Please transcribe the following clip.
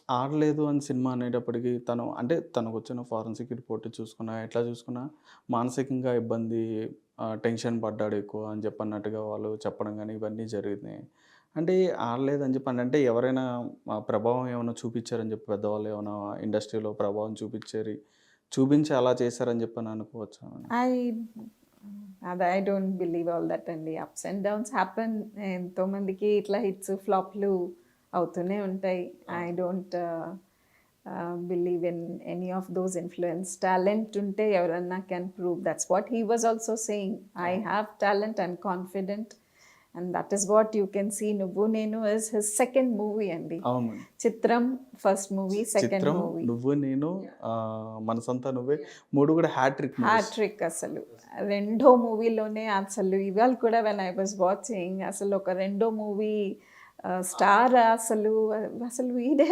ఆడలేదు అని సినిమా అనేటప్పటికి తను అంటే తనకొచ్చిన ఫారెన్సిక్ రిపోర్ట్ చూసుకున్నా, ఎట్లా చూసుకున్నా మానసికంగా ఇబ్బంది టెన్షన్ పడ్డాడు ఎక్కువ అని చెప్పన్నట్టుగా వాళ్ళు చెప్పడం గాని, ఇవన్నీ జరిగినాయి. అంటే ఆడలేదని చెప్పని అంటే ఎవరైనా ప్రభావం ఏమన్నా చూపిచ్చారని చెప్పి పెద్దవాళ్ళు ఏమన్నా ఇండస్ట్రీలో ప్రభావం చూపించి అలా చేశారని చెప్పని అనుకోవచ్చా? ఐ అది I don't believe all that అండి. Ups and downs happen. ఎంతోమందికి ఇట్లా హిట్స్, ఫ్లాప్‌లు అవుతూనే ఉంటాయి. I don't believe in any of those influence. Talent ఉంటే ఎవరన్నా can prove. That's what he was also saying. I have talent, I'm confident and that is what you can see. 'Nuvvu Nenu' is his second movie అండి. అవును. 'Chitram' first movie, second 'Chitram', movie. 'Nuvvu Nenu', 'మనసంతా నువ్వే' 3 కూడా hat trick movies. Hat trick అసలు. రెండో మూవీలోనే అసలు ఇవాళ కూడా వెన్ ఐ వాస్ వాచింగ్ అసలు ఒక రెండో మూవీ స్టార్ అసలు వీడే